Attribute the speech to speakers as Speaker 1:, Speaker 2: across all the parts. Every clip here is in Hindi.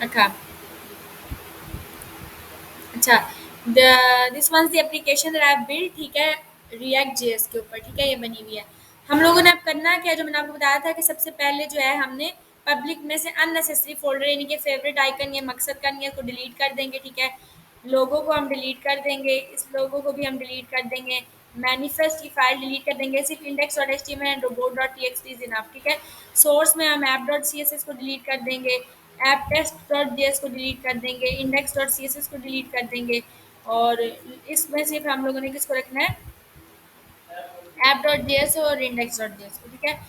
Speaker 1: अच्छा, अच्छा। The this once the application that I have built, ठीक है, रिएक्ट जेएस के ऊपर, ठीक है, ये बनी हुई है। हम लोगों ने अब करना क्या है, जो मैंने आपको बताया था कि सबसे पहले जो है हमने पब्लिक में से अननेसेसरी फ़ोल्डर यानी कि फ़ेवरेट आइकन या मकसद का नहीं है, उसको डिलीट कर देंगे, ठीक है। लोगो को हम डिलीट कर देंगे, इस लोगो को भी हम डिलीट कर देंगे। मैनिफेस्ट की फ़ाइल डिलीट कर देंगे, सिर्फ़ index.html and robot.txt is enough, ठीक है। सोर्स में हम app.css को डिलीट कर देंगे, ऐप टेस्ट डॉट जेएस को डिलीट कर देंगे, इंडेक्स डॉट सीएसएस को डिलीट कर देंगे और इसमें सिर्फ हम लोगों ने किसको रखना है, ऐप डॉट जेएस और इंडेक्स डॉट जेएस को, ठीक है।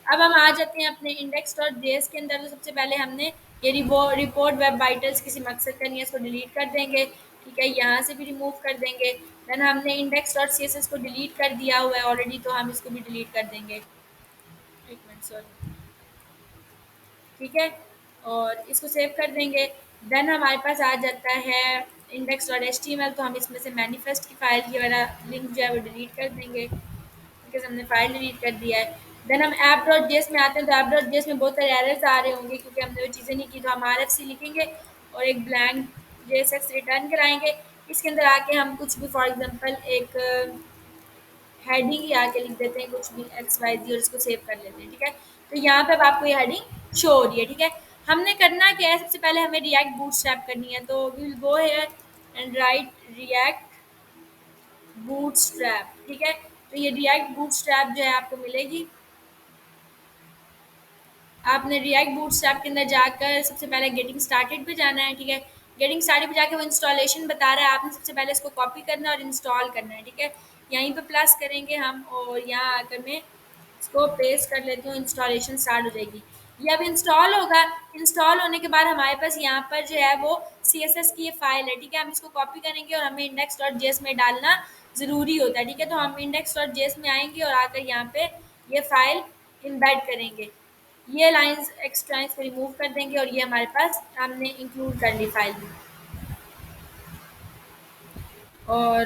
Speaker 1: अब हम आ जाते हैं अपने इंडेक्स डॉट जेएस के अंदर। तो सबसे पहले हमने ये रिपोर्ट वेब वाइटल्स किसी मकसद का नहीं है, इसको डिलीट कर देंगे, ठीक है, यहाँ से भी रिमूव कर देंगे। देन हमने इंडेक्स डॉट सीएसएस को डिलीट कर दिया हुआ है ऑलरेडी, तो हम इसको भी डिलीट कर देंगे। एक मिनट, सॉरी, ठीक है, और इसको सेव कर देंगे। देन हमारे पास आ जाता है index dot H T M L, तो हम इसमें से मैनिफेस्ट की फ़ाइल की वाला लिंक जो है वो डिलीट कर देंगे, बिकॉज हमने फ़ाइल डिलीट कर दिया है। देन हम ऐप डॉट जेएस में आते हैं, तो ऐप डॉट जेएस में बहुत सारे एरर्स आ रहे होंगे क्योंकि हमने वो चीज़ें नहीं की, तो हम आर एफ सी लिखेंगे और एक ब्लैंक जेएसएक्स रिटर्न कराएंगे। इसके अंदर आके हम कुछ भी, फॉर एग्जांपल एक हेडिंग ही आके लिख देते हैं, कुछ भी एक्स वाई जी, और इसको सेव कर लेते हैं, ठीक है। तो यहाँ पे अब आपको ये हेडिंग शो हो रही है, ठीक है। हमने करना क्या है, सबसे पहले हमें रिएक्ट बूटस्ट्रैप करनी है, तो we will go here and write React Bootstrap, ठीक है। तो ये रिएक्ट बूटस्ट्रैप जो है आपको मिलेगी। आपने रिएक्ट बूटस्ट्रैप के अंदर जाकर सबसे पहले गेटिंग स्टार्टेड पे जाना है, ठीक है। गेटिंग स्टार्टेड पे जाके वो इंस्टॉलेशन बता रहा है, आपने सबसे पहले इसको कॉपी करना है और इंस्टॉल करना है, ठीक है। यहीं पे प्लस करेंगे हम और यहाँ आकर मैं इसको पेस्ट कर लेती हूँ, इंस्टॉलेशन स्टार्ट हो जाएगी। ये अब इंस्टॉल होगा। इंस्टॉल होने के बाद हमारे पास यहाँ पर जो है वो सी एस एस की ये फाइल है, ठीक है। हम इसको कॉपी करेंगे और हमें इंडेक्स डॉट जेएस में डालना ज़रूरी होता है, ठीक है। तो हम इंडेक्स डॉट जेएस में आएंगे और आकर यहाँ पे ये फाइल इम्बेड करेंगे। ये लाइंस एक्स्ट्रा इसको रिमूव कर देंगे और ये हमारे पास हमने इंक्लूड कर ली फाइल में। और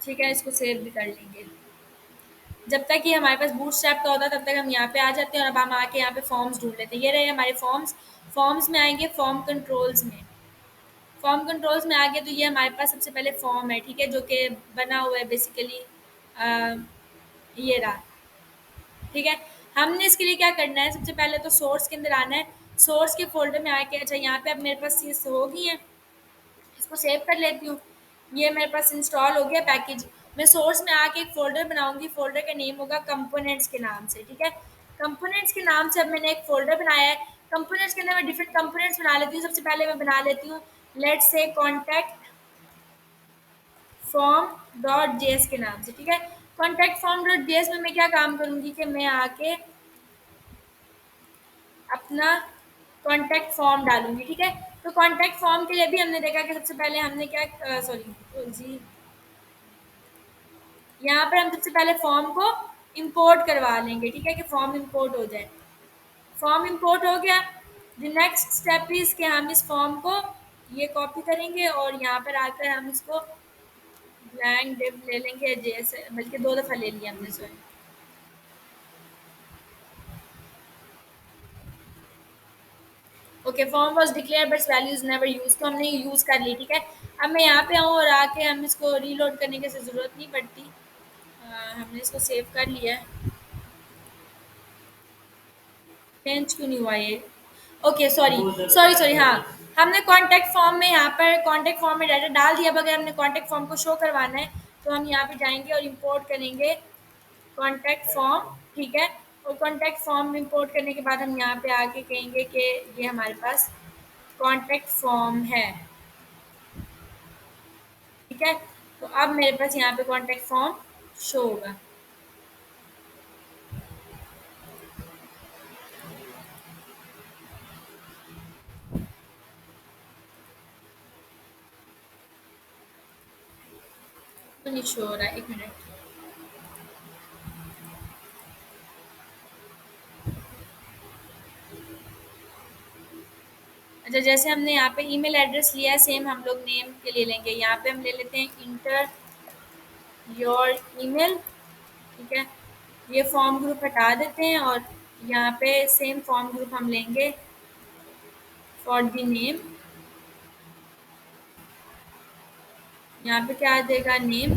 Speaker 1: ठीक है, इसको सेव भी कर लेंगे। जब तक ये हमारे पास बूटस्ट्रैप का होता है तब तक हम यहाँ पे आ जाते हैं और अब हम आके यहाँ पे फॉर्म्स ढूंढ लेते हैं। ये रहे हमारे फॉर्म्स। फॉर्म्स में आएंगे फॉर्म कंट्रोल्स में। फॉर्म कंट्रोल्स में आ गए तो ये हमारे पास सबसे पहले फॉर्म है, ठीक है, जो कि बना हुआ है बेसिकली ये रहा, ठीक है। हमने इसके लिए क्या करना है, सबसे पहले तो सोर्स के अंदर आना है। सोर्स के फोल्डर में आके, अच्छा यहाँ पे अब मेरे पास चीज़ होगी है, इसको सेव कर लेती हूँ। ये मेरे पास इंस्टॉल हो गया पैकेज। मैं सोर्स में आके एक फ़ोल्डर बनाऊँगी, फ़ोल्डर का नेम होगा कंपोनेंट्स के नाम से, ठीक है। कंपोनेंट्स के नाम से अब मैंने एक फ़ोल्डर बनाया है। कंपोनेंट्स के अंदर मैं डिफरेंट कंपोनेंट्स बना लेती हूँ। सबसे पहले मैं बना लेती हूँ, let's say contact form dot JS के नाम से, ठीक है। कॉन्टैक्ट फॉर्म डॉट जेएस में मैं क्या काम करूँगी कि मैं आके अपना कॉन्टैक्ट फॉर्म डालूँगी, ठीक है। तो कॉन्टैक्ट फॉर्म के लिए भी हमने देखा कि सबसे पहले हमने क्या सॉरी जी, यहाँ पर हम सबसे पहले फॉर्म को इंपोर्ट करवा लेंगे, ठीक है, कि फॉर्म इंपोर्ट हो जाए। फॉर्म इंपोर्ट हो गया। द नेक्स्ट स्टेप इज़ कि हम इस फॉर्म को ये कॉपी करेंगे और यहाँ पर आकर हम इसको ब्लैंक डिव ले लेंगे, जैसे बल्कि दो दफ़ा ले लिया हमने, sorry. Okay, form was declare but values never use, तो हमने यूज़ कर ली, ठीक है। अब मैं यहाँ पे आऊँ और आके हम इसको रीलोड करने की ज़रूरत नहीं पड़ती। हमने इसको सेव कर लिया है। चेंज क्यों नहीं हुआ ये? ओके, सॉरी सॉरी सॉरी, हाँ। हमने कॉन्टैक्ट फॉर्म में, यहाँ पर कॉन्टैक्ट फॉर्म में डाटा डाल दिया। अब अगर हमने कॉन्टैक्ट फॉर्म को शो करवाना है तो हम यहाँ पे जाएंगे और इंपोर्ट करेंगे कॉन्टैक्ट फॉर्म, ठीक है। और कॉन्टैक्ट फॉर्म इंपोर्ट करने के बाद हम यहाँ पे आके कहेंगे कि ये हमारे पास कॉन्टैक्ट फॉर्म है, ठीक है। तो अब मेरे पास यहाँ पे कॉन्टैक्ट फॉर्म शो होगा। तो नहीं शो हो रहा है, एक मिनट। अच्छा, जैसे हमने यहाँ पे ईमेल एड्रेस लिया है, सेम हम लोग नेम के लिए लेंगे। यहाँ पे हम ले लेते हैं इंटर योर ईमेल, ठीक है। ये फॉर्म ग्रुप हटा देते हैं और यहाँ पे सेम फॉर्म ग्रुप हम लेंगे, फॉर द नेम, यहाँ पे क्या आ जाएगा नेम,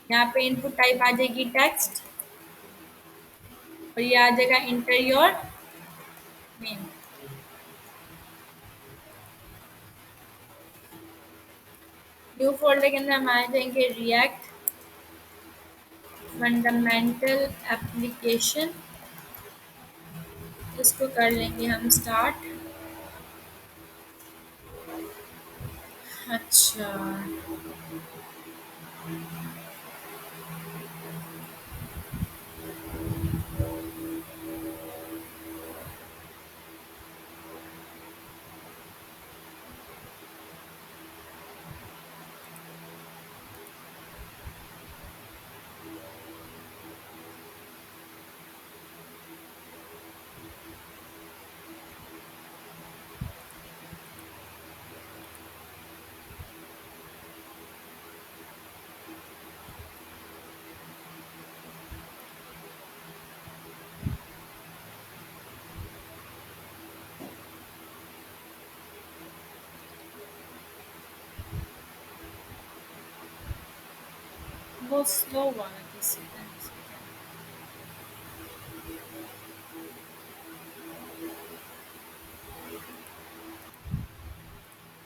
Speaker 1: यहाँ पे इनपुट टाइप आ जाएगी टेक्स्ट, और ये आ जाएगा inter your name. New folder के अंदर हम आ जाएंगे रिएक्ट फंडामेंटल एप्लीकेशन, इसको कर लेंगे हम स्टार्ट। अच्छा, वो स्लो वाला किसी तरह से।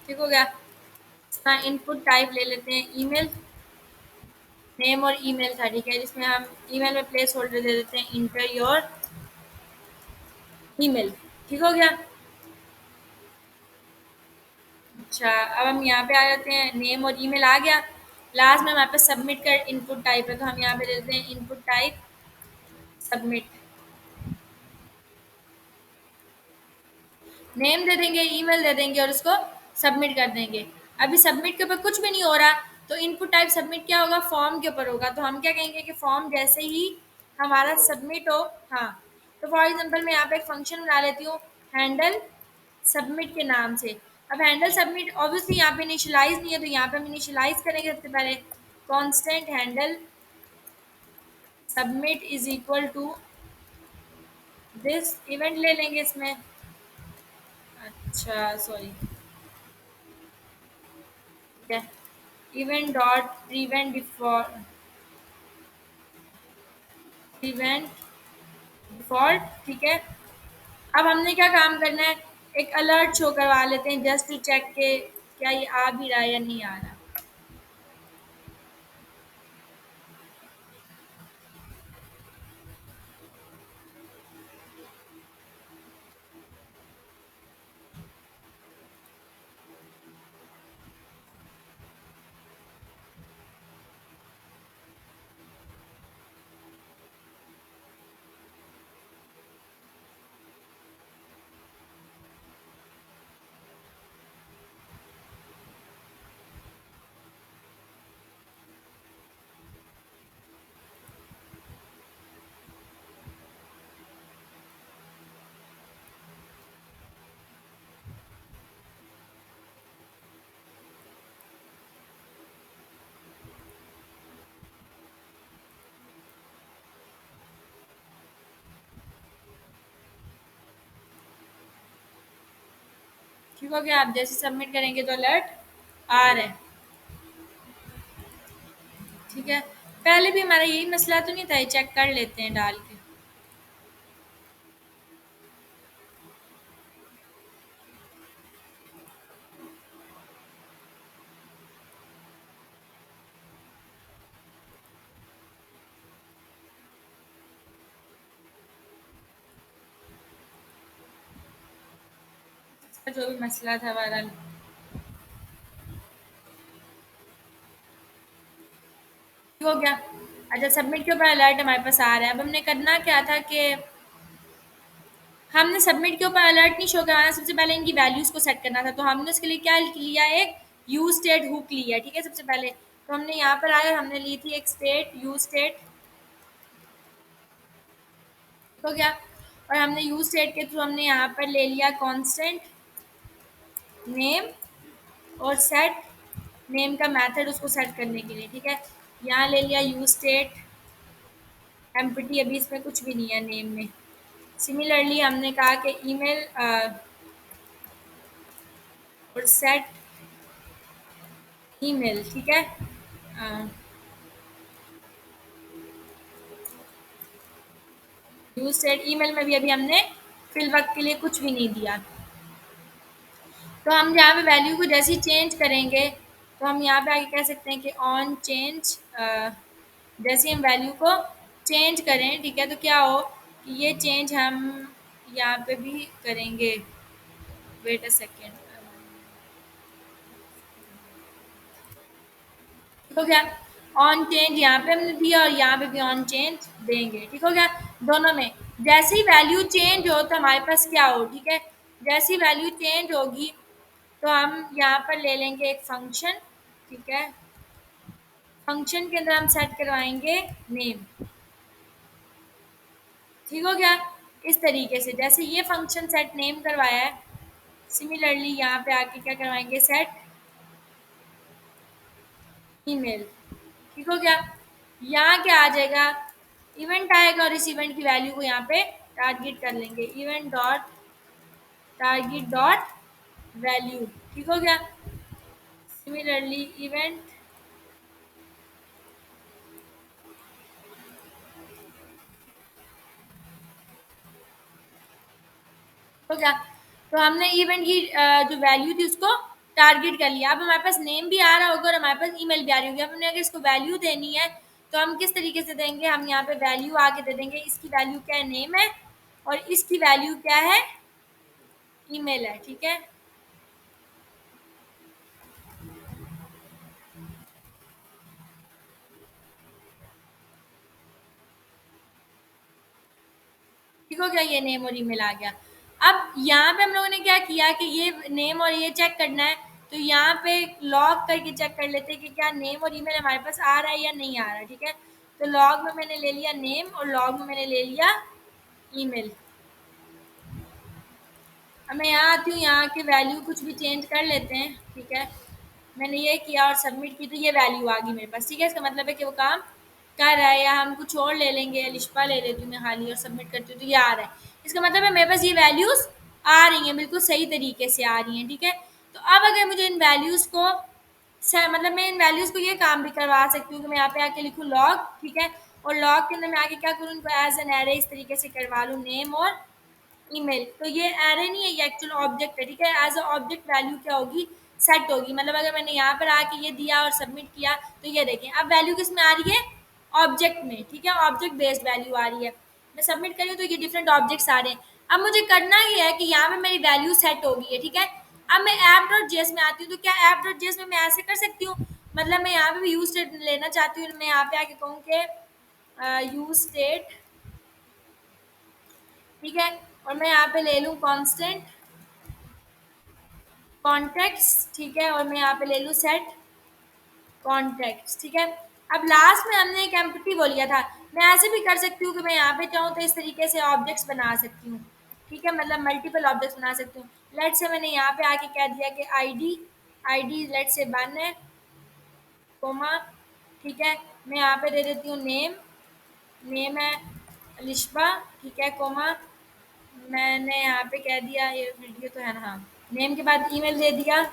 Speaker 1: ठीक हो गया। इसका इनपुट टाइप ले लेते हैं ईमेल, नेम और ईमेल था, ठीक है, जिसमें हम ईमेल में प्लेस होल्डर दे देते हैं इंटर योर ईमेल। ठीक हो गया। अच्छा, अब हम यहाँ पे आ जाते हैं, नेम और ईमेल आ गया। लास्ट में हमारे पास सबमिट कर इनपुट टाइप है, तो हम यहाँ पे दे देते हैं इनपुट टाइप सबमिट। नेम दे देंगे, ईमेल दे देंगे और उसको सबमिट कर देंगे। अभी सबमिट के ऊपर कुछ भी नहीं हो रहा, तो इनपुट टाइप सबमिट क्या होगा, फॉर्म के ऊपर होगा। तो हम क्या कहेंगे कि फॉर्म जैसे ही हमारा सबमिट हो, हाँ, तो फॉर एग्जांपल मैं यहाँ पे एक फंक्शन बना लेती हूँ हैंडल सबमिट के नाम से। अब हैंडल सबमिट ऑब्वियसली यहाँ पे इनिशियलाइज नहीं है, तो यहाँ पे हम इनिशियलाइज करेंगे सबसे पहले, constant handle submit is equal to this event ले लेंगे इसमें। अच्छा सॉरी, ठीक है, इवेंट डॉट प्रीवेंट डिफॉल्ट, ठीक है। अब हमने क्या काम करना है, एक अलर्ट शो करवा लेते हैं जस्ट टू चेक के क्या ये आ भी रहा है या नहीं आ रहा। ठीक हो गया। आप जैसे सबमिट करेंगे तो अलर्ट आ रहा है, ठीक है। पहले भी हमारा यही मसला तो नहीं था, ये चेक कर लेते हैं डाल के। इसका जो भी मसला था बहरहाल ठीक हो गया। अच्छा, सबमिट के ऊपर अलर्ट हमारे पास आ रहा है। अब हमने करना क्या था कि हमने सबमिट के ऊपर अलर्ट नहीं शो कराना, सबसे पहले इनकी वैल्यूज़ को सेट करना था। तो हमने उसके लिए क्या लिया, एक यूज स्टेट हुक लिया, ठीक है। सबसे पहले तो हमने यहाँ पर आया, हमने ली थी एक स्टेट यूज स्टेट, हो गया। और हमने यूज स्टेट के थ्रू हमने यहाँ पर ले लिया कांस्टेंट नेम और सेट नेम का मेथड उसको सेट करने के लिए, ठीक है। यहाँ ले लिया यूज स्टेट एम्प्टी, अभी इसमें कुछ भी नहीं है नेम में, सिमिलरली हमने कहा कि ईमेल और सेट ईमेल, ठीक है। यूज सेट ईमेल में भी अभी हमने फिल वक्त के लिए कुछ भी नहीं दिया। तो हम यहाँ पे वैल्यू को जैसे ही चेंज करेंगे तो हम यहाँ पे आगे कह सकते हैं कि ऑन चेंज, जैसे हम वैल्यू को चेंज करें, ठीक है, तो क्या हो कि ये चेंज हम यहाँ पे भी करेंगे। वेट अ सेकेंड, ठीक हो गया। ऑन चेंज यहाँ पे हमने दिया और यहाँ पे भी ऑन चेंज देंगे, ठीक हो गया। दोनों में जैसे ही वैल्यू चेंज हो तो हमारे पास क्या हो, ठीक है, जैसी वैल्यू चेंज होगी तो हम यहाँ पर ले लेंगे एक फंक्शन, ठीक है। फंक्शन के अंदर हम सेट करवाएंगे नेम, ठीक हो गया। इस तरीके से जैसे ये फंक्शन सेट नेम करवाया है, सिमिलरली यहाँ पे आके क्या करवाएंगे, सेट ईमेल, ठीक हो गया। यहाँ क्या आ जाएगा, इवेंट आएगा और इस इवेंट की वैल्यू को यहाँ पे टारगेट कर लेंगे, event dot target dot value, ठीक हो गया। सिमिलरली इवेंट हो गया। तो हमने इवेंट की जो वैल्यू थी उसको टारगेट कर लिया। अब हमारे पास नेम भी आ रहा होगा और हमारे पास ईमेल भी आ रही होगी। अब हमने अगर इसको वैल्यू देनी है तो हम किस तरीके से देंगे, हम यहाँ पे वैल्यू आके दे देंगे, इसकी वैल्यू क्या है, नेम है, और इसकी वैल्यू क्या है, ईमेल है, ठीक है। ठीक हो गया, ये नेम और ईमेल आ गया। अब यहाँ पे हम लोगों ने क्या किया कि ये नेम और ये चेक करना है, तो यहाँ पे लॉग करके चेक कर लेते हैं कि क्या नेम और ईमेल हमारे पास आ रहा है या नहीं आ रहा है, ठीक है। तो लॉग में मैंने ले लिया नेम और लॉग में मैंने ले लिया ईमेल। अब मैं यहाँ आती हूँ, यहाँ की वैल्यू कुछ भी चेंज कर लेते हैं, ठीक है। मैंने ये किया और सबमिट की तो ये वैल्यू आ गई मेरे पास, ठीक है। इसका मतलब है कि वो काम कर रहा है। या हम कुछ और ले लेंगे, लिशपा ले लेती हूँ मैं खाली और सबमिट करती हूँ तो ये आ रहा है। इसका मतलब है मेरे पास ये वैल्यूज़ आ रही हैं, बिल्कुल सही तरीके से आ रही हैं, ठीक है। तो अब अगर मुझे इन वैल्यूज़ को मतलब मैं इन वैल्यूज़ को ये काम भी करवा सकती हूँ कि मैं यहाँ पे आके लिखूँ लॉग, ठीक है। और लॉग के अंदर मैं आके क्या करूँ, इनको एज एन एरे इस तरीके से करवा लूँ, नेम और ईमेल। तो ये एरे नहीं है, ये एक्चुअल ऑब्जेक्ट है, ठीक है। एज अ ऑब्जेक्ट वैल्यू क्या होगी, सेट होगी। मतलब अगर मैंने यहाँ पर आके ये दिया और सबमिट किया तो ये देखें अब वैल्यू किस में आ रही है, ऑब्जेक्ट में, ठीक है। ऑब्जेक्ट बेस्ड वैल्यू आ रही है। मैं सबमिट करी तो ये डिफरेंट ऑब्जेक्ट्स आ रहे हैं। अब मुझे करना ये है कि यहाँ पे मेरी वैल्यू सेट हो गई है, ठीक है। अब मैं ऐप डॉट जेएस में आती हूँ, तो क्या ऐप डॉट जेएस में मैं ऐसे कर सकती हूँ, मतलब मैं यहाँ पे भी यूज स्टेट लेना चाहती हूँ, मैं यहाँ पे आके कहूँ कि यूज स्टेट, ठीक है, और मैं यहाँ पे ले लूँ कांस्टेंट कॉन्टेक्ट्स, ठीक है, और मैं यहाँ पे ले लूँ सेट कॉन्टेक्ट्स, ठीक है। अब लास्ट में हमने एक एम्प्टी वो लिया था। मैं ऐसे भी कर सकती हूँ कि मैं यहाँ पे चाहूँ तो इस तरीके से ऑब्जेक्ट्स बना सकती हूँ, ठीक है, मतलब मल्टीपल ऑब्जेक्ट्स बना सकती हूँ। लेट से मैंने यहाँ पे आके कह दिया कि आईडी, आईडी लेट से 1 है, कोमा, ठीक है। मैं यहाँ पे दे देती हूँ नेम, नेम है लिशबा, ठीक है, कोमा, मैंने यहाँ पे कह दिया, ये वीडियो तो है ना, हाँ, नेम के बाद ईमेल दे दिया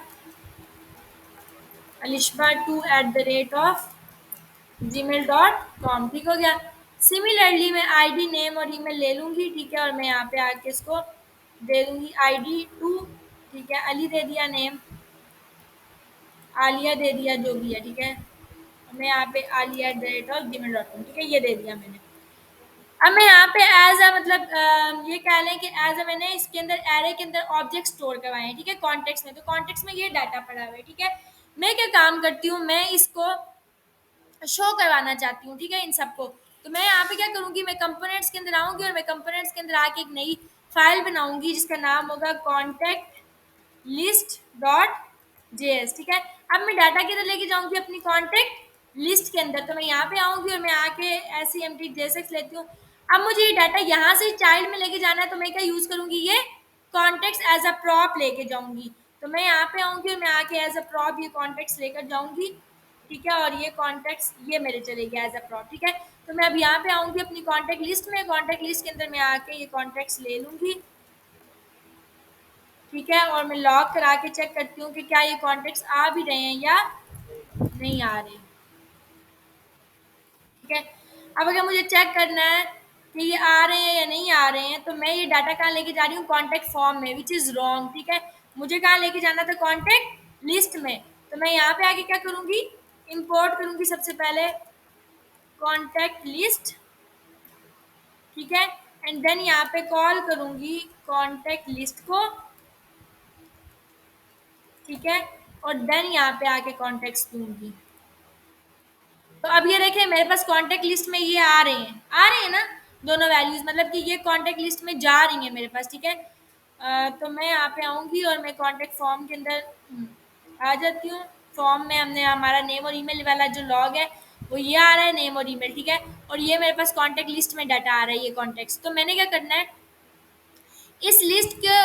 Speaker 1: alishba2@gmail.com, ठीक हो गया। सिमिलरली मैं आईडी, नेम और ईमेल ले लूँगी, ठीक है, और मैं यहाँ पे आके इसको दे दूँगी ID 2, ठीक है, अली दे दिया, नेम आलिया दे दिया, जो भी है, ठीक है। मैं यहाँ पे alia@gmail.com, ठीक है, ये दे दिया मैंने। अब मैं यहाँ पे एज अ मतलब ये कह लें कि एज अ मैंने इसके अंदर एरे के अंदर ऑब्जेक्ट स्टोर करवाए हैं, ठीक है, कॉन्टेक्स्ट में। तो कॉन्टेक्स्ट में ये डाटा पड़ा हुआ है, ठीक है। मैं क्या काम करती हूँ, मैं इसको शो करवाना चाहती हूँ, ठीक है, इन सबको। तो मैं यहाँ पे क्या करूँगी, मैं कंपोनेंट्स के अंदर आऊँगी और मैं कंपोनेंट्स के अंदर आके एक नई फाइल बनाऊँगी जिसका नाम होगा कॉन्टेक्ट लिस्ट डॉट जेएस, ठीक है। अब मैं डाटा किधर लेके जाऊँगी, अपनी कॉन्टेक्ट लिस्ट के अंदर। तो मैं यहाँ पे आऊँगी और मैं आके ऐसी एम्प्टी जेएसएक्स लेती हूँ। अब मुझे ये डाटा यहाँ से चाइल्ड में लेके जाना है, तो मैं क्या यूज़ करूँगी, ये कॉन्टेक्ट्स एज अ प्रॉप लेके जाऊँगी। तो मैं यहाँ पे आऊँगी और मैं आके एज अ प्रॉप ये कॉन्टेक्ट्स लेकर जाऊँगी, ठीक है, और ये कॉन्टेक्ट्स ये मेरे चलेगी एज अ प्रॉप, ठीक है। तो मैं अब यहाँ पे आऊँगी अपनी कॉन्टैक्ट लिस्ट में, कॉन्टैक्ट लिस्ट के अंदर मैं आके ये कॉन्टैक्ट्स ले लूँगी, ठीक है? और मैं लॉक करा के चेक करती हूँ कि क्या ये कॉन्टैक्ट्स आ भी रहे हैं या नहीं आ रहे, ठीक है? अब अगर मुझे चेक करना है कि ये आ रहे हैं या नहीं आ रहे हैं, तो मैं ये डाटा कहाँ लेके जा रही हूँ? कॉन्टैक्ट फॉर्म में, व्हिच इज़ रॉन्ग, ठीक है? मुझे कहाँ लेके जाना था? कॉन्टैक्ट लिस्ट में। तो मैं यहाँ पे आके क्या करूँगी? इम्पोर्ट करूँगी सबसे पहले कॉन्टैक्ट लिस्ट, ठीक है? एंड देन यहाँ पे कॉल करूँगी कॉन्टैक्ट लिस्ट को, ठीक है? और देन यहाँ पे आके कॉन्टैक्ट्स दूँगी। तो अब ये देखिए मेरे पास कॉन्टैक्ट लिस्ट में ये आ रहे हैं ना दोनों वैल्यूज़, मतलब कि ये कॉन्टैक्ट लिस्ट में जा रही हैं मेरे पास, ठीक है? तो मैं यहाँ पे आऊँगी और मैं कॉन्टैक्ट फॉर्म के अंदर आ जाती हूँ। फॉर्म में हमने हमारा नेम और ईमेल वाला जो लॉग है वो ये आ रहा है, नेम और ईमेल, ठीक है? और ये मेरे पास कॉन्टैक्ट लिस्ट में डाटा आ रहा है, ये कॉन्टैक्ट्स। तो मैंने क्या करना है, इस लिस्ट के,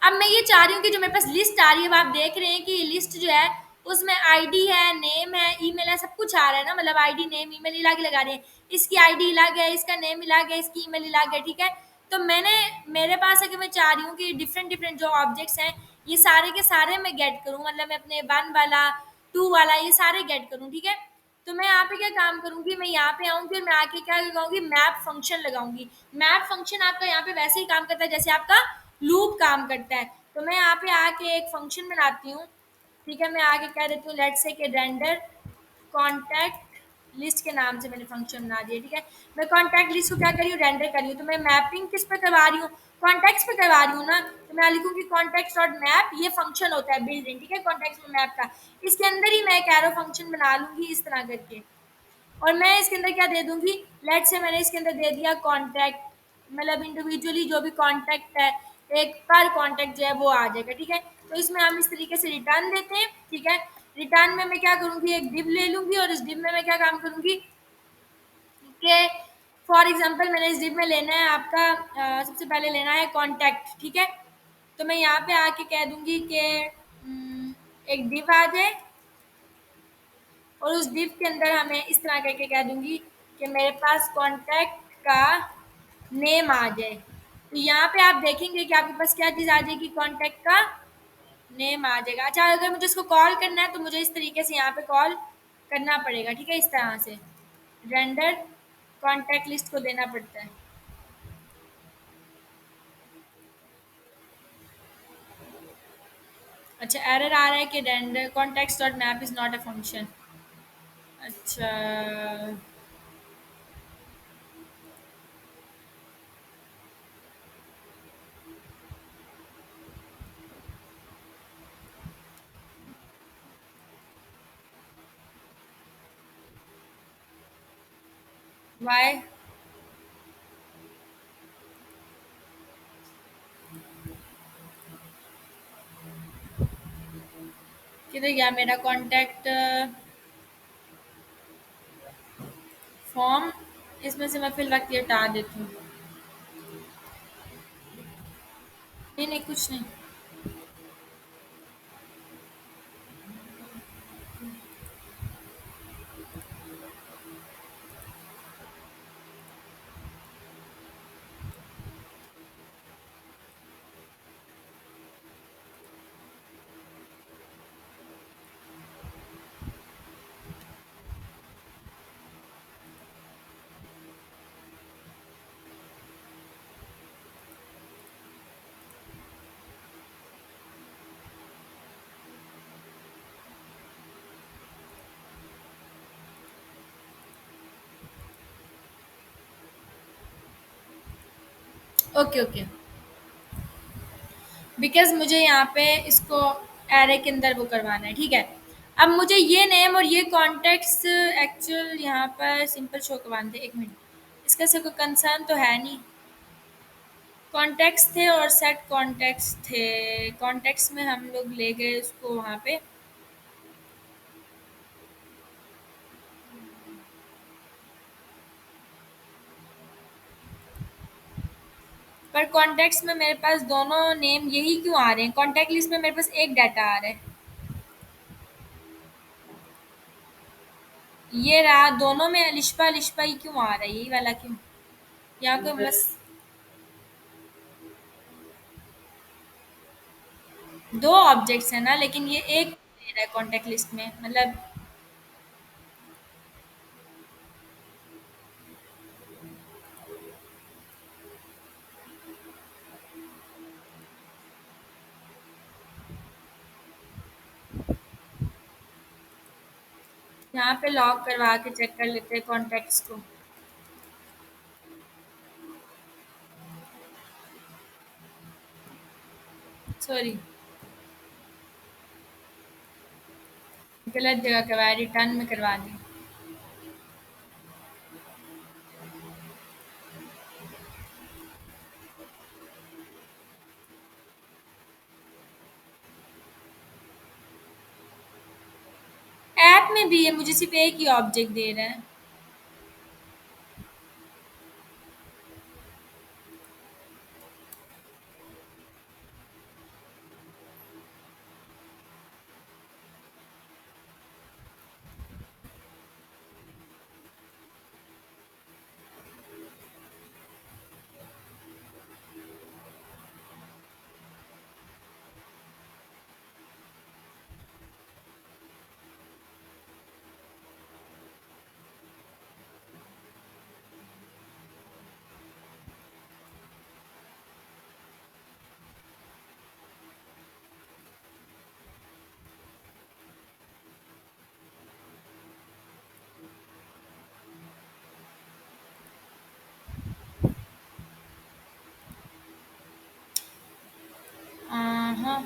Speaker 1: अब मैं ये चाह रही हूँ कि जो मेरे पास लिस्ट आ रही है, अब आप देख रहे हैं कि ये लिस्ट जो है उसमें आईडी है, नेम है, ईमेल है, सब कुछ आ रहा है ना, मतलब आईडी, नेम, ईमेल अलग लगा रहे हैं। इसकी आईडी अलग है, इसका नेम अलग है, इसकी ईमेल अलग है, ठीक है? तो मैंने, मेरे पास है कि मैं चाह रही हूँ कि डिफरेंट डिफरेंट जो ऑब्जेक्ट्स हैं ये सारे के सारे मैं गेट करूँ, मतलब मैं अपने 1 वाला, 2 वाला ये सारे गेट करूँ, ठीक है? तो मैं यहाँ पे क्या काम करूँगी, मैं यहाँ पे आऊँगी और मैं आके क्या लगाऊंगी, मैप फंक्शन लगाऊंगी। मैप फंक्शन आपका यहाँ पे वैसे ही काम करता है जैसे आपका लूप काम करता है। तो मैं यहाँ पे आके एक फंक्शन बनाती हूँ, ठीक है? मैं आगे कह देती हूँ लेट्स से कि रेंडर कॉन्टैक्ट लिस्ट के नाम से मैंने फंक्शन बना दिया, ठीक है? मैं कॉन्टैक्ट लिस्ट को क्या कर रही हूँ, रेंडर कर रही हूँ। तो मैं मैपिंग किस पे करवा रही हूँ, कॉन्टैक्ट्स पे करवा रही हूँ ना। तो मैं लिखूंगी कॉन्टैक्ट्स डॉट मैप, ये फंक्शन होता है बिल्ट इन, ठीक है? कॉन्टैक्ट्स में मैप का, इसके अंदर ही मैं एक एरो फंक्शन बना लूंगी इस तरह करके। और मैं इसके अंदर क्या दे दूंगी, लेट से मैंने इसके अंदर दे दिया कॉन्टैक्ट, मतलब इंडिविजुअली जो भी कॉन्टैक्ट है एक पर कॉन्टैक्ट जो है वो आ जाएगा, ठीक है? तो इसमें हम इस तरीके से रिटर्न देते हैं, ठीक है? रिटर्न में मैं क्या करूंगी, एक डिव ले लूंगी और इस डिव में मैं क्या काम करूंगी कि फॉर एग्जांपल मैंने इस डिव में लेना है आपका, सबसे पहले लेना है कॉन्टैक्ट, ठीक है? तो मैं यहाँ पे आके कह दूंगी कि एक डिव आ जाए और उस डिव के अंदर हमें इस तरह करके कह दूंगी कि मेरे पास कॉन्टैक्ट का नेम आ जाए। तो यहाँ पे आप देखेंगे कि आपके पास क्या चीज़ आ जाएगी, कॉन्टैक्ट का नेम आ जाएगा। अच्छा, अगर मुझे इसको कॉल करना है तो मुझे इस तरीके से यहाँ पे कॉल करना पड़ेगा, ठीक है? इस तरह से रेंडर कॉन्टैक्ट लिस्ट को देना पड़ता है। अच्छा, एरर आ रहा है कि render contacts dot map is not a function. अच्छा, वाई? किधर गया मेरा कॉन्टैक्ट फॉर्म? इसमें से मैं फिल वक्त ये हटा देती हूँ। नहीं नहीं, कुछ नहीं। ओके ओके, बिकॉज़ मुझे यहाँ पे इसको एरे के अंदर वो करवाना है, ठीक है? अब मुझे ये नेम और ये कॉन्टेक्ट्स एक्चुअल यहाँ पर सिंपल शो करवाने थे। एक मिनट, इसका से कोई कंसर्न तो है नहीं। कॉन्टेक्ट्स थे और सेट कॉन्टेक्ट्स थे, कॉन्टेक्ट्स में हम लोग ले गए उसको वहाँ पे, पर कॉन्टेक्ट्स में मेरे पास दोनों नेम यही क्यों आ रहे हैं? कॉन्टैक्ट लिस्ट में मेरे पास एक डाटा आ रहा है, ये रहा, दोनों में अलिशबा अलिशबा ही क्यों आ रहा है, यही वाला क्यों? यहाँ को बस दो ऑब्जेक्ट्स है ना, लेकिन ये एक दे रहा है कॉन्टेक्ट लिस्ट में, मतलब यहाँ पे लॉक करवा के चेक कर लेते हैं कॉन्टेक्ट्स को। सॉरी, गलत जगह करवाया, रिटर्न में करवा दी। ऐप में भी है, मुझे सिर्फ एक ही ऑब्जेक्ट दे रहा है। हाँ,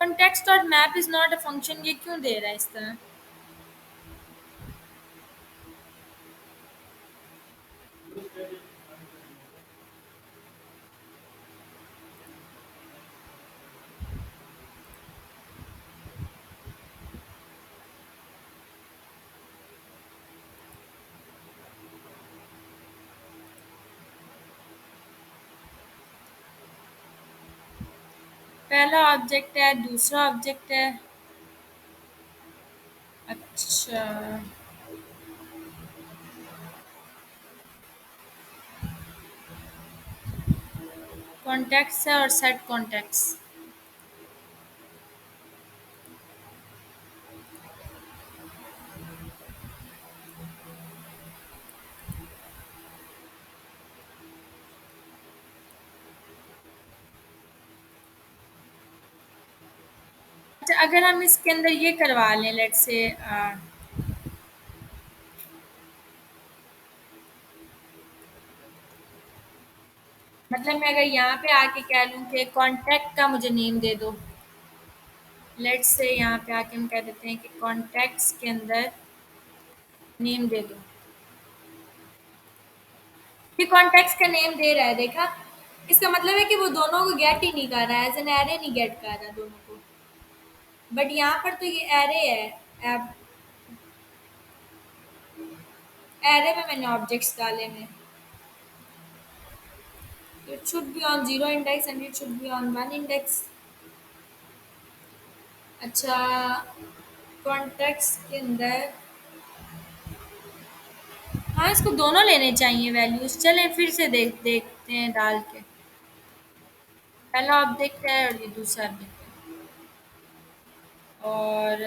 Speaker 1: context dot map is not a function, ये क्यों दे रहा है इस तरह? पहला ऑब्जेक्ट है, दूसरा ऑब्जेक्ट है। अच्छा, कॉन्टेक्ट्स है और सेट कॉन्टेक्ट्स। अच्छा, अगर हम इसके अंदर ये करवा लें, लेट से मतलब मैं अगर यहाँ पे आके कह लूँ कि कॉन्टैक्ट का मुझे नेम दे दो, लेट से यहाँ पे आके हम कह देते हैं कि कॉन्टैक्ट्स के अंदर नेम दे दो। ये कॉन्टैक्ट्स का नेम दे रहा है, देखा? इसका मतलब है कि वो दोनों को गेट ही नहीं कर रहा है, एज एन एरे नहीं गेट कर रहा दोनों को। बट यहाँ पर तो ये एरे है, अब एरे में मैंने ऑब्जेक्ट्स डाले हैं। It should be on zero index and it should be on one index. अच्छा, कॉन्टेक्स्ट के अंदर, हाँ, इसको दोनों लेने चाहिए वैल्यूज। चलें फिर से देखते हैं डाल के। पहला ऑब्जेक्ट है और ये दूसरा ऑब्जेक्ट है। और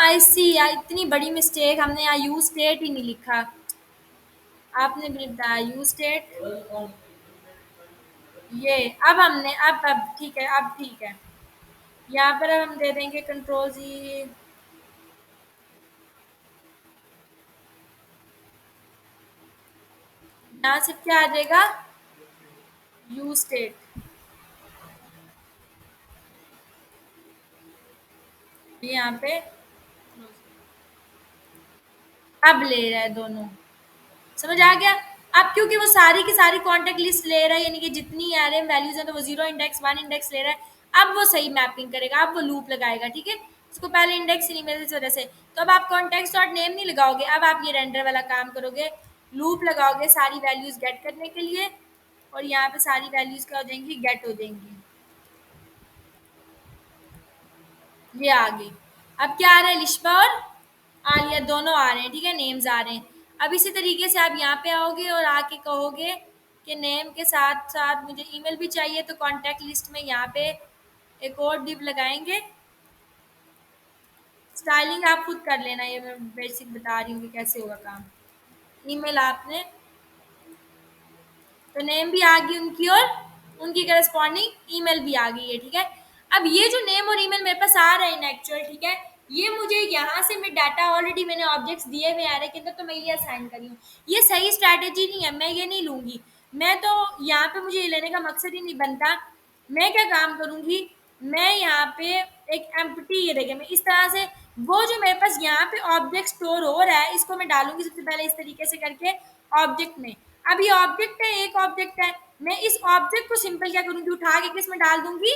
Speaker 1: आई सी, इतनी बड़ी मिस्टेक, हमने यहाँ यूज स्टेट ही नहीं लिखा। आपने भी बताया यूज स्टेट। ये अब हमने अब ठीक है, अब ठीक है। यहाँ पर अब हम दे देंगे कंट्रोल जी। यहाँ से क्या आ जाएगा? Use state. यहाँ पे अब ले रहा है दोनों। समझ आ गया? अब क्योंकि वो सारी की सारी कॉन्टेक्ट लिस्ट ले रहा है, यानी कि जितनी एरे वैल्यूज हैं तो वो 0 इंडेक्स 1 इंडेक्स ले रहा है। अब वो सही मैपिंग करेगा, अब वो लूप लगाएगा, ठीक है। उसको पहले इंडेक्स ही नहीं मिले इस वजह से। तो अब आप कॉन्टेक्स्ट डॉट नेम नहीं लगाओगे, अब आप ये रेंडर वाला काम करोगे, लूप लगाओगे सारी वैल्यूज गेट करने के लिए, और यहाँ पे सारी वैल्यूज क्या हो जाएंगी, गेट हो जाएंगी। ये आ गई। अब क्या आ रहा है, लिशबा और आलिया दोनों आ रहे हैं, ठीक है, नेम्स आ रहे हैं। अब इसी तरीके से आप यहाँ पे आओगे और आके कहोगे कि नेम के साथ साथ मुझे ईमेल भी चाहिए, तो कॉन्टैक्ट लिस्ट में यहाँ पे एक और डिव लगाएंगे। स्टाइलिंग आप खुद कर लेना, ये मैं बेसिक बता रही हूँ कि कैसे होगा काम। ईमेल आपने, तो नेम भी आ गई उनकी और उनकी करस्पॉन्डिंग ईमेल भी आ गई है, ठीक है। अब ये जो नेम और ईमेल मेरे पास आ रहे हैं इन एक्चुअल, ठीक है, ये मुझे यहाँ से मैं डाटा ऑलरेडी मैंने ऑब्जेक्ट्स दिए हुए आ रहे के अंदर, तो मैं ये असाइन कर रही हूँ। ये सही स्ट्रैटेजी नहीं है, मैं ये नहीं लूंगी। मैं तो यहाँ पे मुझे ये लेने का मकसद ही नहीं बनता। मैं क्या काम करूंगी, मैं यहाँ पे एक एम्प्टी, ये देखें, मैं इस तरह से वो जो मेरे पास यहाँ पे ऑब्जेक्ट स्टोर हो रहा है इसको मैं डालूंगी सबसे पहले इस तरीके से करके ऑब्जेक्ट में। अब ये ऑब्जेक्ट है, एक ऑब्जेक्ट है, मैं इस ऑब्जेक्ट को सिंपल क्या करूंगी, उठा के किस में डाल दूंगी,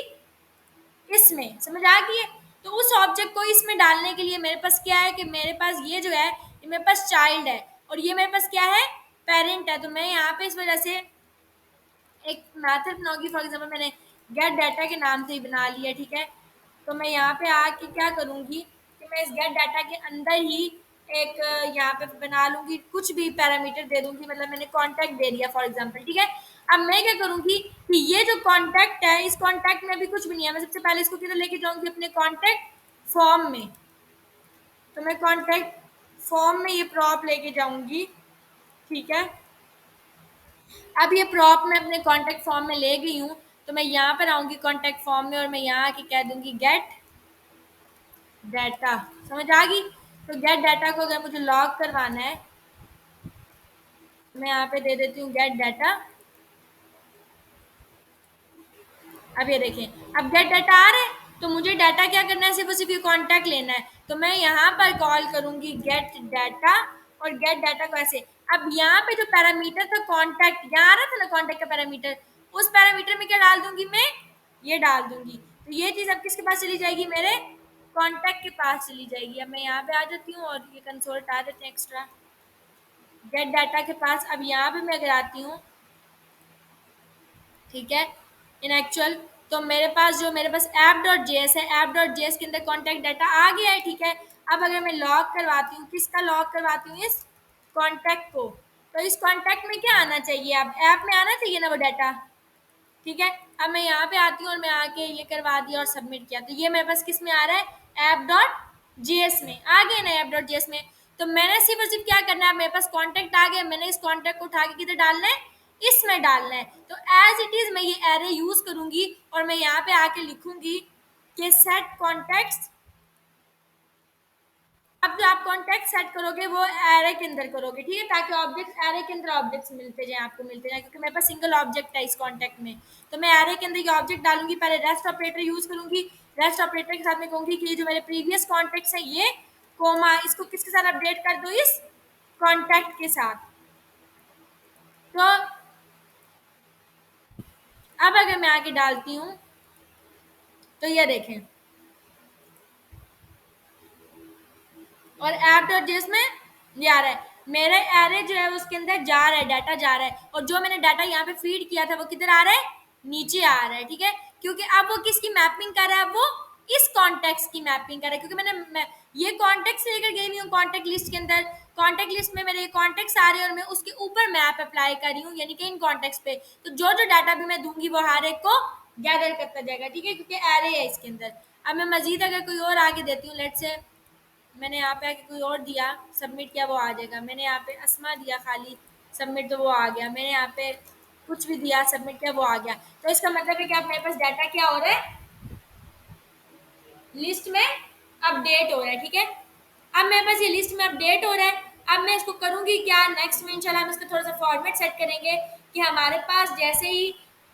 Speaker 1: इसमें, समझ आ गई है। तो उस ऑब्जेक्ट को इसमें डालने के लिए मेरे पास क्या है कि मेरे पास ये जो है, ये मेरे पास चाइल्ड है और ये मेरे पास क्या है, पेरेंट है। तो मैं यहाँ पे इस वजह से एक मैथड बनाऊंगी, फॉर एग्जाम्पल मैंने गेट डाटा के नाम से ही बना लिया, ठीक है। तो मैं यहाँ पे आके क्या करूँगी कि मैं इस गेट डाटा के अंदर ही एक यहाँ पे बना लूँगी, कुछ भी पैरामीटर दे दूँगी, मतलब मैंने कॉन्टैक्ट दे दिया फॉर एग्जाम्पल, ठीक है। अब मैं क्या करूँगी कि ये जो कॉन्टैक्ट है, इस कॉन्टैक्ट में अभी कुछ भी नहीं है, मैं सबसे पहले इसको किधर लेके जाऊँगी, अपने कॉन्टैक्ट फॉर्म में। तो मैं कॉन्टैक्ट फॉर्म में ये प्रॉप लेके जाऊँगी, ठीक है। अब ये प्रॉप मैं अपने कॉन्टैक्ट फॉर्म में ले गई हूँ, तो मैं यहाँ पर आऊँगी कॉन्टैक्ट फॉर्म में और मैं यहाँ आके कह दूँगी गेट डाटा, समझ आ गई। तो गेट डाटा को अगर मुझे लॉग करवाना है, मैं यहाँ पे दे देती हूँ गेट डाटा। अब ये देखें, अब गेट डाटा आ रहा है, तो मुझे डाटा क्या करना है, सिर्फ और सिर्फ ये कॉन्टैक्ट लेना है। तो मैं यहाँ पर कॉल करूँगी गेट डाटा, और गेट डाटा को ऐसे। अब यहाँ पे जो पैरामीटर था कॉन्टैक्ट, यहाँ आ रहा था ना कॉन्टैक्ट का पैरामीटर, उस पैरामीटर में क्या डाल दूंगी मैं, ये डाल दूंगी। तो ये चीज़ अब किसके पास चली जाएगी, मेरे कॉन्टैक्ट के पास चली जाएगी। अब मैं यहाँ पे आ जाती हूँ और ये कंसोल हटा देते हैं एक्स्ट्रा, गेट डाटा के पास। अब यहाँ पे मैं अगर आती हूँ, ठीक है, इन एक्चुअल, तो मेरे पास ऐप डॉट जे एस है, ऐप डॉट जे एस के अंदर कॉन्टैक्ट डाटा आ गया है, ठीक है। अब अगर मैं लॉग करवाती हूँ, किसका लॉग करवाती हूँ, इस कॉन्टैक्ट को, तो इस कॉन्टैक्ट में क्या आना चाहिए, अब ऐप में आना चाहिए ना वो डाटा, ठीक है। अब मैं यहाँ पे आती हूँ और मैं आके ये करवा दिया और सबमिट किया, तो ये मेरे पास किस में आ रहा है, ऐप डॉट जीएस में आ गए ना, ऐप डॉट जीएस में। तो मैंने सिर्फ और सिर्फ क्या करना है, मेरे पास कॉन्टैक्ट आ गया, मैंने इस कॉन्टैक्ट को उठा के किधर डालना है, इसमें डालना है। तो एज इट इज मैं ये एरे यूज करूंगी और मैं यहाँ पे आके लिखूंगी कि सेट कॉन्टैक्ट्स। अब जो आप कॉन्टैक्ट सेट करोगे वो एरे के अंदर करोगे, ठीक है, ताकि ऑब्जेक्ट एरे के अंदर ऑब्जेक्ट्स मिलते जाए, आपको मिलते जाए, क्योंकि मेरे पास सिंगल ऑब्जेक्ट है इस कॉन्टैक्ट में। तो मैं एरे के अंदर ये ऑब्जेक्ट डालूंगी, पहले रेस्ट ऑपरेटर यूज करूंगी। रेस्ट ऑपरेटर के साथ मैं कहूंगी कि ये जो मेरे प्रीवियस कॉन्टैक्ट्स है ये कोमा, इसको किसके साथ अपडेट कर दो, इस कॉन्टैक्ट के साथ। तो अब अगर मैं आगे डालती हूँ, तो ये देखें, और ऐप डॉट जेएस में ये आ रहा है, मेरा एरे जो है उसके अंदर जा रहा है, डाटा जा रहा है, और जो मैंने डाटा यहाँ पे फीड किया था वो किधर आ रहा है, नीचे आ रहा है, ठीक है। क्योंकि अब वो किसकी मैपिंग कर रहा है, वो इस कॉन्टेक्स्ट की मैपिंग कर रहा है, क्योंकि मैं ये कॉन्टेक्स्ट लेकर गई हुई हूँ कॉन्टेक्ट लिस्ट के अंदर। कॉन्टेक्ट लिस्ट में मेरे ये कॉन्टेक्ट्स आ रहे हैं और मैं उसके ऊपर मैप अप्लाई कर रही हूँ, यानी कि इन कॉन्टेक्ट्स पे। तो जो जो डाटा भी मैं दूंगी वो हर एक को गैदर करता जाएगा, ठीक है, क्योंकि एरे है इसके अंदर। अब मैं मजीद अगर कोई और आगे देती हूँ, लेट से मैंने यहाँ पे आके कोई और दिया, सबमिट किया, वो आ जाएगा। मैंने यहाँ पे अस्मा दिया खाली, सबमिट, तो वो आ गया। मैंने यहाँ पे कुछ भी दिया, सबमिट किया, वो आ गया। तो इसका मतलब है कि अब मेरे पास डाटा क्या हो रहा है, लिस्ट में अपडेट हो रहा है, ठीक है। अब मेरे पास ये लिस्ट में अपडेट हो रहा है। अब मैं इसको करूँगी क्या, नेक्स्ट में इंशाल्लाह हम इसका थोड़ा सा फॉर्मेट सेट करेंगे कि हमारे पास जैसे ही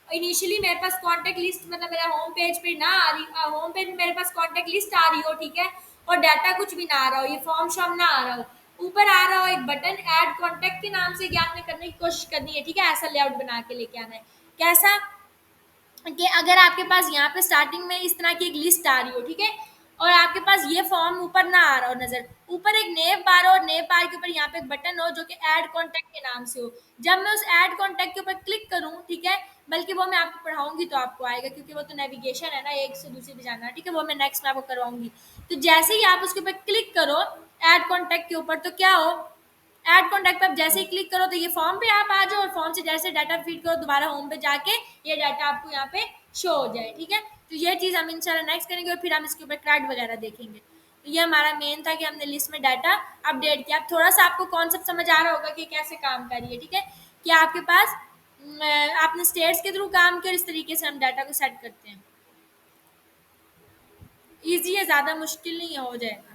Speaker 1: इनिशियली मेरे पास कॉन्टैक्ट लिस्ट, मतलब मेरा होम पेज पे ना आ रही, होम पेज में मेरे पास कॉन्टैक्ट लिस्ट आ रही हो, ठीक है, और डाटा कुछ भी ना आ रहा हो, ये फॉर्म शॉर्म ना आ रहा हो, ऊपर आ रहा हो एक बटन ऐड कॉन्टैक्ट के नाम से, ये आपने करने की कोशिश करनी है, ठीक है। ऐसा लेआउट बना के लेके आना है। कैसा कि अगर आपके पास यहाँ पे स्टार्टिंग में इस तरह की एक लिस्ट आ रही हो, ठीक है, और आपके पास ये फॉर्म ऊपर ना आ रहा हो नजर, ऊपर एक नेव बार हो और नेव बार के ऊपर यहाँ पे एक बटन हो जो कि ऐड कॉन्टैक्ट के नाम से हो। जब मैं उस ऐड कॉन्टैक्ट के ऊपर क्लिक करूँ, ठीक है, बल्कि वो मैं आपको पढ़ाऊंगी तो आपको आएगा, क्योंकि वो तो नेविगेशन है ना, एक से दूसरे पे जाना, ठीक है, वो मैं नेक्स्ट में आपको करवाऊंगी। तो जैसे ही आप उसके ऊपर क्लिक करो ऐड कॉन्टैक्ट के ऊपर, तो क्या हो, ऐड कॉन्टैक्ट पे आप जैसे ही क्लिक करो तो ये फॉर्म पे आप आ जाओ, और फॉर्म से जैसे डाटा फीड करो दोबारा होम पे जाके ये डाटा आपको यहाँ पे शो हो जाए, ठीक है। तो ये चीज़ हम इंशाल्लाह नेक्स्ट करेंगे, और फिर हम इसके ऊपर क्रैड वगैरह देखेंगे। तो ये हमारा मेन था कि हमने लिस्ट में डाटा अपडेट किया। अब थोड़ा सा आपको कॉन्सेप्ट समझ आ रहा होगा कि कैसे काम कर रही है, ठीक है, कि आपके पास आपने स्टेट्स के थ्रू काम किया और इस तरीके से हम डाटा को सेट करते हैं। ईजी है, ज़्यादा मुश्किल नहीं है, हो जाएगा।